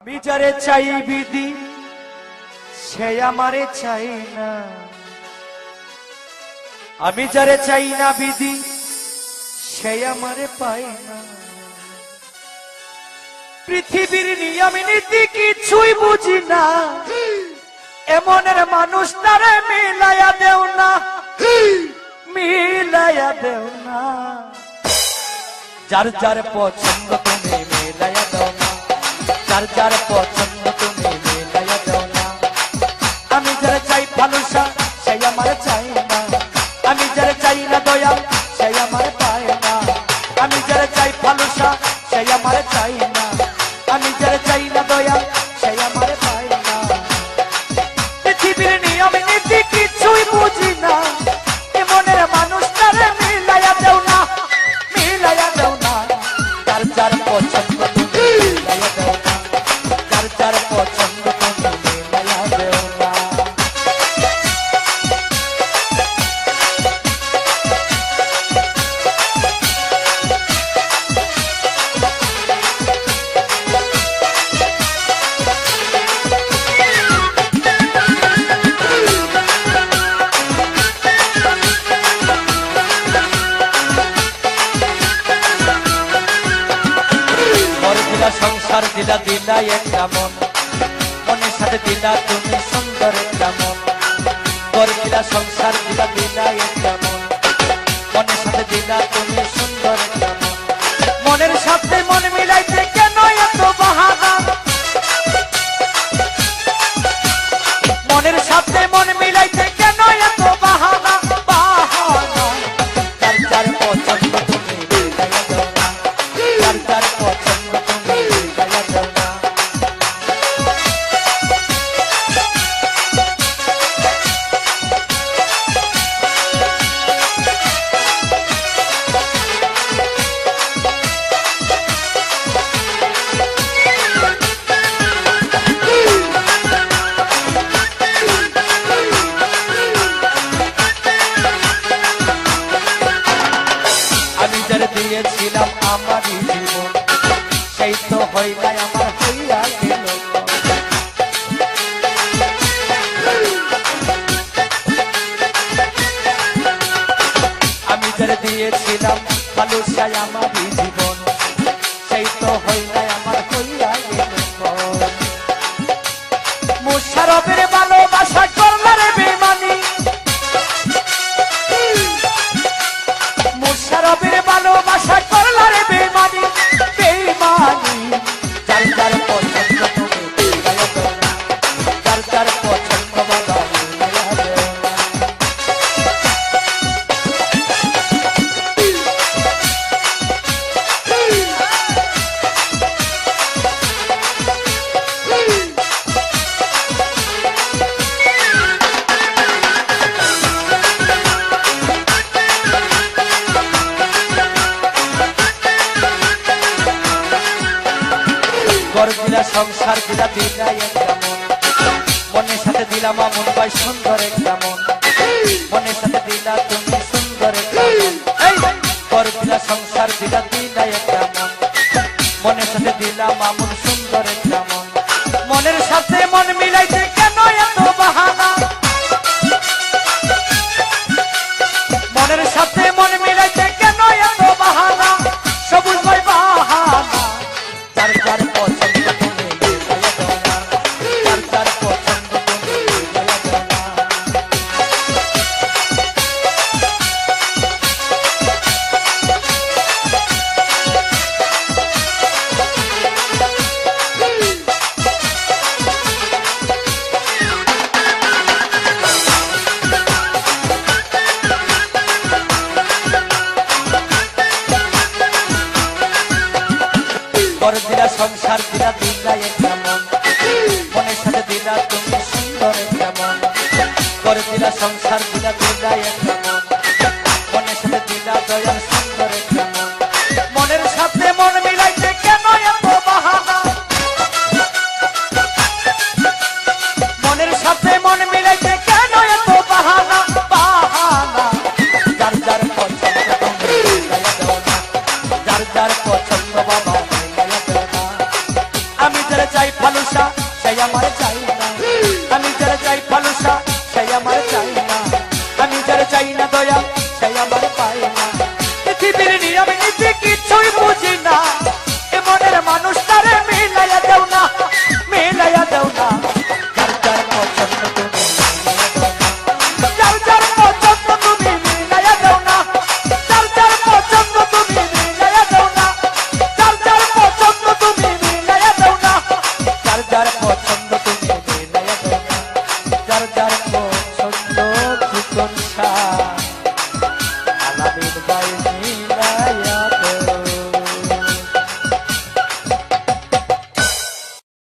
আমি যারে চাই বিধি সে আমারে চাই না, আমি যারে চাই না বিধি সে আমারে পাই না। পৃথিবীর নিয়ম নীতি কিছুই বুঝি না, এমনের মানুষ তারে মিলাইয়া দেও না, মিলাইয়া দেও না। যার যার পছন্দ তুমি মিলাইয়া দাও না, যার যার পছন্দ তুমি মিলাইয়া দাও না। আমি যারা চাই ভালোবাসা সেই আমার চাই না, আমি যারা চাই না দয়া সেই আমার পায় না। আমি যারা চাই ভালোবাসা সেই আমার চাই না, আমি যারা চাই না দয়া সেই আমার পায় না। পৃথিবীর নিয়ম নীতি কিছুই বুঝি না, এমনের মানুষ তারে মিলাইয়া দেও না, মিলাইয়া দেও না। যার যার পছন্দ তুমি মিলাইয়া দেও না, যার যার পছন্দ তুমি মিলাইয়া দেও না। সংসার দিলা দিলা একটা মন, মনের সাথে দিলা তুমি সুন্দর একটা মন। ঘর দিলা সংসার দিলা দিলা একটা মন, মনের সাথে দিলা তুমি সুন্দর একটা মন। মনের সাথে মন মিলাইতে কেন এত বাহানা, মনের সাথে মন মিলাইতে কেন এত বাহানা, বাহানা। যার যার পছন্দ তুমি মিলাইয়া দাও না, যার যার পছন্দ তুমি মিলাইয়া দাও না। আমি যারে দিয়েছিলাম আমারই জীবন, সেই তো হয় নাই আমার হইয়া গেল। আমি যারে দিয়েছিলাম ভালোবাসায় আমারই জীবন, সেই তো হয় নাই আমার হইয়া গেল। মুশারফের ভালোবাসা করলারে বেমানি, মুশারফের ভালোবাসা করলারে বেমানি, বেমানি। যার যার পছন্দ তুমি মিলাইয়া দাও না, যার যার পছন্দ বাবা মিলাইয়া দাও না। ঘর দিলা সংসার দিলা দিলা একটা মন, মনের সাথে দিলাম আমন ভাই সুন্দর একটা মন, মনের সাথে দিলা তুমি সুন্দর একটা মন। ঘর দিলা সংসার দিলা দিলা একটা মন, মনের সাথে দিলাম আমন সুন্দর একটা মন। মনের সাথে মন মিলাইতে কেন এত বাহানা, মনের সাথে মন মিলাইতে কেন এত বাহানা, সবুজ ভাই বাহানা। যার যার পছন্দ তুমি মিলাইয়া দাও না, যার যার পছন্দ তুমি মিলাইয়া দাও না। ঘর দিলা সংসার দিলা দিলা একটা মন, মনের সাথে দিলা তুমি সুন্দর একটা মন। ঘর দিলা সংসার দিলা দিলা একটা মন, মনের সাথে দিলা দয়ার সুন্দর একটা মন। মনের সাথে মন মিলাইতে কেন এত বাহানা, মনের সাথে মন মিলাইতে কেন এত বাহানা, বাহানা। যার যার পছন্দ তুমি মিলাইয়া দাও না, যার যার পছন্দ বাবা মিলাইয়া দাও না। আমি যারা চাই ফালুসা সেই আমার চাই না, আমি যারা চাই ফালুসা সেই আমার চাই না, আমি যারা চাই না দয়া সেই আমার পাই না। পৃথিবীর নিয়ম নীতি কিছুই বুঝি না, এ মনের মানুষটারে মিলাইয়া দেও না, মিলাইয়া দেও না। যার যার পছন্দ তুমি যার যার পছন্দ তুমি মিলাইয়া দেও না, যার যার পছন্দ তুমি মিলাইয়া দেও না, যার যার পছন্দ তুমি মিলাইয়া দেও না, যার যার পছন্দ তুমি মিলাইয়া দেও না, যার যার পছন্দ কি কোন